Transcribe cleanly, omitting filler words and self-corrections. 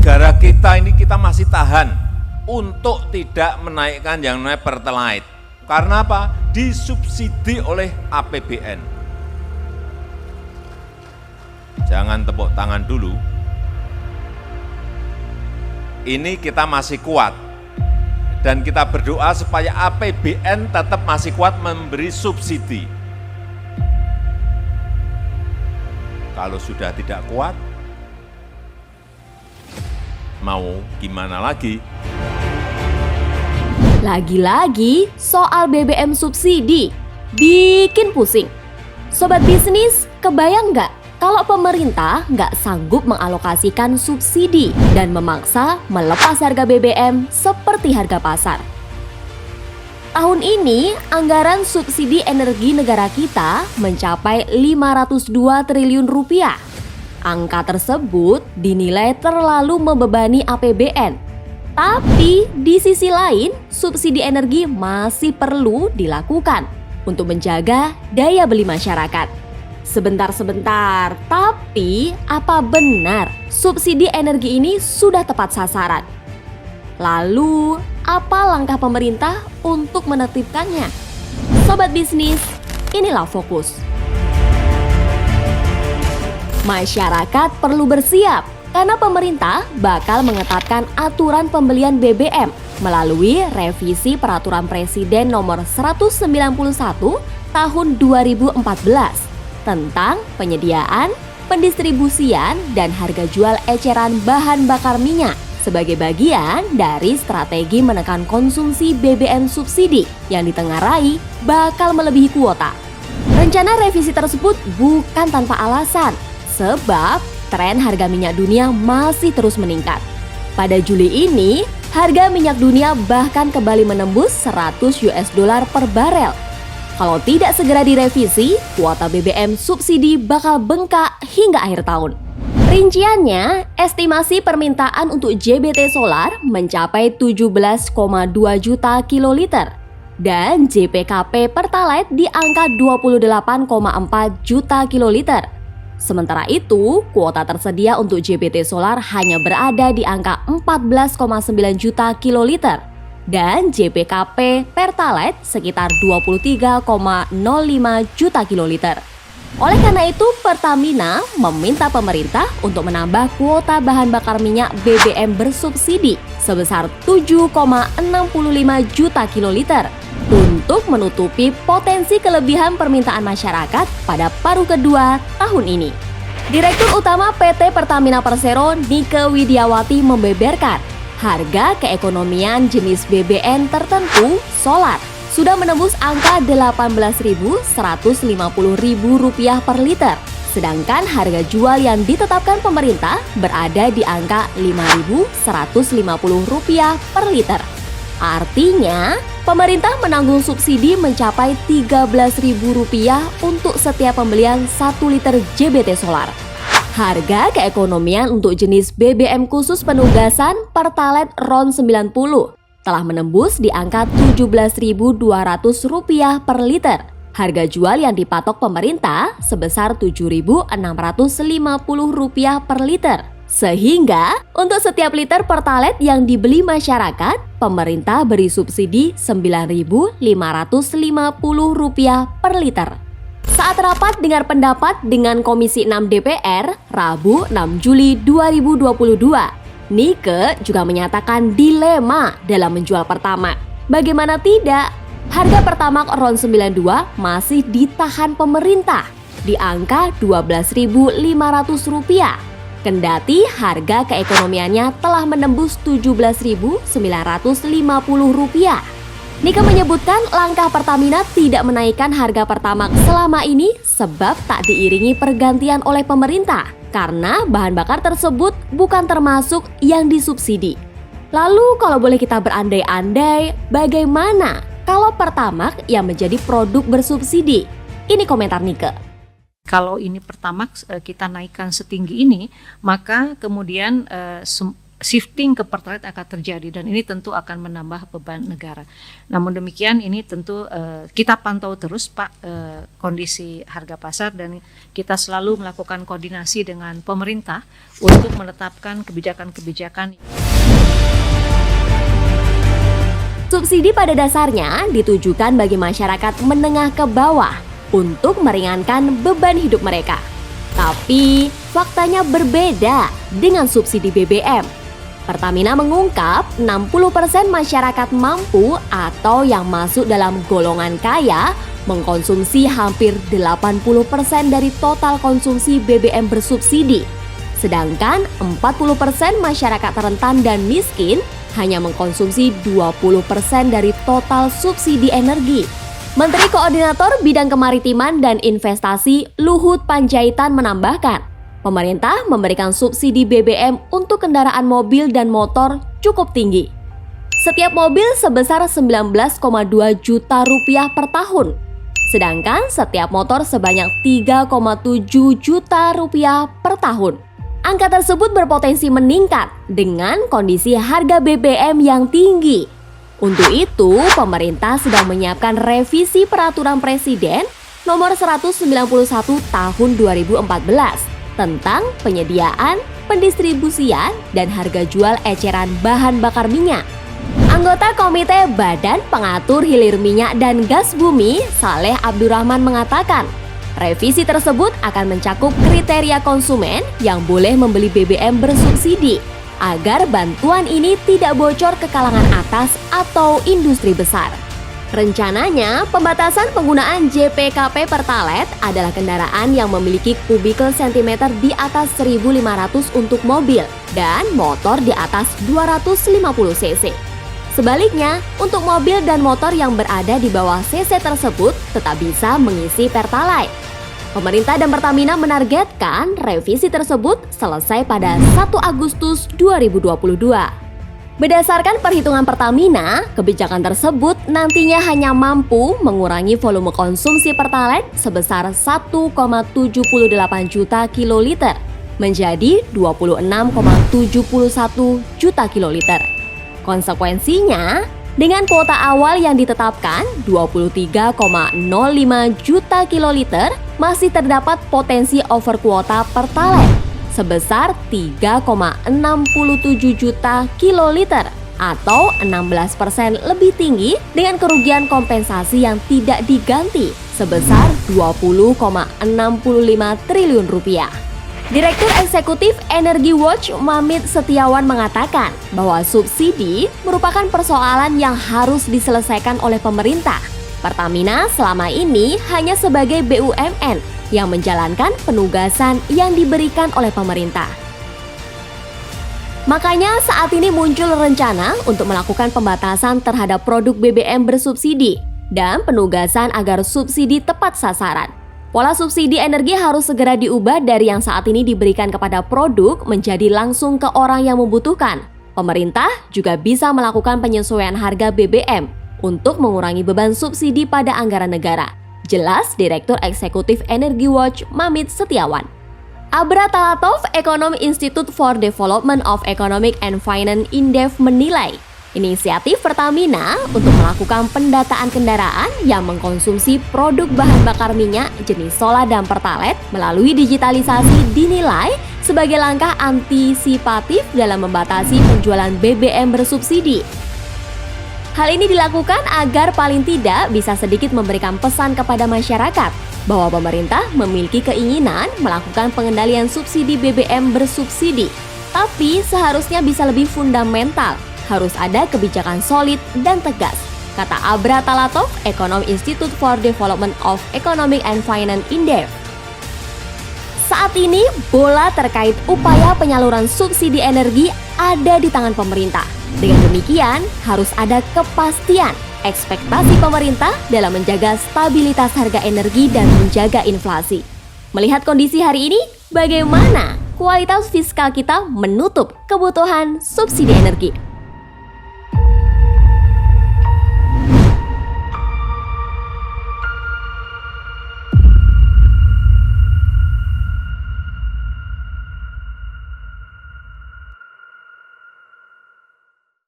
negara kita ini kita masih tahan untuk tidak menaikkan yang namanya Pertalite. Karena apa? Disubsidi oleh APBN. Jangan tepuk tangan dulu. Ini kita masih kuat. Dan kita berdoa supaya APBN tetap masih kuat memberi subsidi. Kalau sudah tidak kuat, mau gimana lagi? Lagi-lagi soal BBM subsidi, bikin pusing. Sobat bisnis, kebayang nggak kalau pemerintah nggak sanggup mengalokasikan subsidi dan memaksa melepas harga BBM seperti harga pasar? Tahun ini, anggaran subsidi energi negara kita mencapai 502 triliun rupiah. Angka tersebut dinilai terlalu membebani APBN. Tapi di sisi lain, subsidi energi masih perlu dilakukan untuk menjaga daya beli masyarakat. Sebentar, tapi apa benar subsidi energi ini sudah tepat sasaran? Lalu, apa langkah pemerintah untuk menertibkannya? Sobat bisnis, inilah Fokus. Masyarakat perlu bersiap karena pemerintah bakal mengetatkan aturan pembelian BBM melalui revisi Peraturan Presiden Nomor 191 Tahun 2014 tentang penyediaan, pendistribusian, dan harga jual eceran bahan bakar minyak sebagai bagian dari strategi menekan konsumsi BBM subsidi yang ditengarai bakal melebihi kuota. Rencana revisi tersebut bukan tanpa alasan, sebab tren harga minyak dunia masih terus meningkat. Pada Juli ini, harga minyak dunia bahkan kembali menembus 100 US dollar per barel. Kalau tidak segera direvisi, kuota BBM subsidi bakal bengkak hingga akhir tahun. Rinciannya, estimasi permintaan untuk JBT solar mencapai 17,2 juta kiloliter dan JPKP Pertalite di angka 28,4 juta kiloliter. Sementara itu, kuota tersedia untuk JBT solar hanya berada di angka 14,9 juta kiloliter dan JPKP Pertalite sekitar 23,05 juta kiloliter. Oleh karena itu, Pertamina meminta pemerintah untuk menambah kuota bahan bakar minyak BBM bersubsidi sebesar 7,65 juta kiloliter untuk menutupi potensi kelebihan permintaan masyarakat pada paruh kedua tahun ini. Direktur Utama PT Pertamina Persero Nike Widiawati membeberkan, harga keekonomian jenis BBM tertentu solar sudah menembus angka Rp18.150.000 per liter, sedangkan harga jual yang ditetapkan pemerintah berada di angka Rp5.150 per liter. Artinya, pemerintah menanggung subsidi mencapai Rp13.000 untuk setiap pembelian 1 liter JBT solar. Harga keekonomian untuk jenis BBM khusus penugasan Pertalite RON 90 telah menembus di angka Rp17.200 per liter. Harga jual yang dipatok pemerintah sebesar Rp7.650 per liter. Sehingga untuk setiap liter Pertalite yang dibeli masyarakat, pemerintah beri subsidi Rp9.550 per liter. Saat rapat dengar pendapat dengan Komisi 6 DPR, Rabu 6 Juli 2022, Nike juga menyatakan dilema dalam menjual Pertamax. Bagaimana tidak, harga Pertamax RON 92 masih ditahan pemerintah di angka Rp12.500. Kendati harga keekonomiannya telah menembus Rp17.950. Nike menyebutkan langkah Pertamina tidak menaikkan harga Pertamax selama ini sebab tak diiringi pergantian oleh pemerintah karena bahan bakar tersebut bukan termasuk yang disubsidi. Lalu kalau boleh kita berandai-andai, bagaimana kalau Pertamax yang menjadi produk bersubsidi? Ini komentar Nike. Kalau ini Pertamax kita naikkan setinggi ini, maka kemudian shifting ke Pertalite akan terjadi, dan ini tentu akan menambah beban negara. Namun demikian ini tentu kita pantau terus Pak kondisi harga pasar, dan kita selalu melakukan koordinasi dengan pemerintah untuk menetapkan kebijakan-kebijakan. Subsidi pada dasarnya ditujukan bagi masyarakat menengah ke bawah untuk meringankan beban hidup mereka. Tapi faktanya berbeda dengan subsidi BBM. Pertamina mengungkap 60% masyarakat mampu atau yang masuk dalam golongan kaya mengkonsumsi hampir 80% dari total konsumsi BBM bersubsidi. Sedangkan 40% masyarakat rentan dan miskin hanya mengkonsumsi 20% dari total subsidi energi. Menteri Koordinator Bidang Kemaritiman dan Investasi Luhut Panjaitan menambahkan, pemerintah memberikan subsidi BBM untuk kendaraan mobil dan motor cukup tinggi. Setiap mobil sebesar 19,2 juta rupiah per tahun. Sedangkan setiap motor sebanyak 3,7 juta rupiah per tahun. Angka tersebut berpotensi meningkat dengan kondisi harga BBM yang tinggi. Untuk itu, pemerintah sedang menyiapkan revisi Peraturan Presiden Nomor 191 Tahun 2014 tentang penyediaan, pendistribusian, dan harga jual eceran bahan bakar minyak. Anggota Komite Badan Pengatur Hilir Minyak dan Gas Bumi, Saleh Abdurrahman mengatakan, revisi tersebut akan mencakup kriteria konsumen yang boleh membeli BBM bersubsidi agar bantuan ini tidak bocor ke kalangan atas atau industri besar. Rencananya, pembatasan penggunaan JPKP Pertalite adalah kendaraan yang memiliki kubikel sentimeter di atas 1.500 untuk mobil dan motor di atas 250 cc. Sebaliknya, untuk mobil dan motor yang berada di bawah cc tersebut tetap bisa mengisi Pertalite. Pemerintah dan Pertamina menargetkan revisi tersebut selesai pada 1 Agustus 2022. Berdasarkan perhitungan Pertamina, kebijakan tersebut nantinya hanya mampu mengurangi volume konsumsi Pertalite sebesar 1,78 juta kiloliter menjadi 26,71 juta kiloliter. Konsekuensinya, dengan kuota awal yang ditetapkan 23,05 juta kiloliter, masih terdapat potensi over kuota Pertalite sebesar 3,67 juta kiloliter atau 16% lebih tinggi dengan kerugian kompensasi yang tidak diganti sebesar 20,65 triliun rupiah. Direktur Eksekutif Energy Watch Mamit Setiawan mengatakan bahwa subsidi merupakan persoalan yang harus diselesaikan oleh pemerintah. Pertamina selama ini hanya sebagai BUMN yang menjalankan penugasan yang diberikan oleh pemerintah. Makanya saat ini muncul rencana untuk melakukan pembatasan terhadap produk BBM bersubsidi dan penugasan agar subsidi tepat sasaran. Pola subsidi energi harus segera diubah dari yang saat ini diberikan kepada produk menjadi langsung ke orang yang membutuhkan. Pemerintah juga bisa melakukan penyesuaian harga BBM untuk mengurangi beban subsidi pada anggaran negara. Jelas Direktur Eksekutif Energy Watch Mamit Setiawan. Abra Talatov, Ekonom Institute for Development of Economic and Finance Indef menilai inisiatif Pertamina untuk melakukan pendataan kendaraan yang mengkonsumsi produk bahan bakar minyak jenis solar dan Pertalite melalui digitalisasi dinilai sebagai langkah antisipatif dalam membatasi penjualan BBM bersubsidi. Hal ini dilakukan agar paling tidak bisa sedikit memberikan pesan kepada masyarakat bahwa pemerintah memiliki keinginan melakukan pengendalian subsidi BBM bersubsidi. Tapi seharusnya bisa lebih fundamental, harus ada kebijakan solid dan tegas, kata Abra Talatov, Ekonom Institute for Development of Economic and Finance Indef. Saat ini, bola terkait upaya penyaluran subsidi energi ada di tangan pemerintah. Dengan demikian, harus ada kepastian ekspektasi pemerintah dalam menjaga stabilitas harga energi dan menjaga inflasi. Melihat kondisi hari ini, bagaimana kualitas fiskal kita menutup kebutuhan subsidi energi?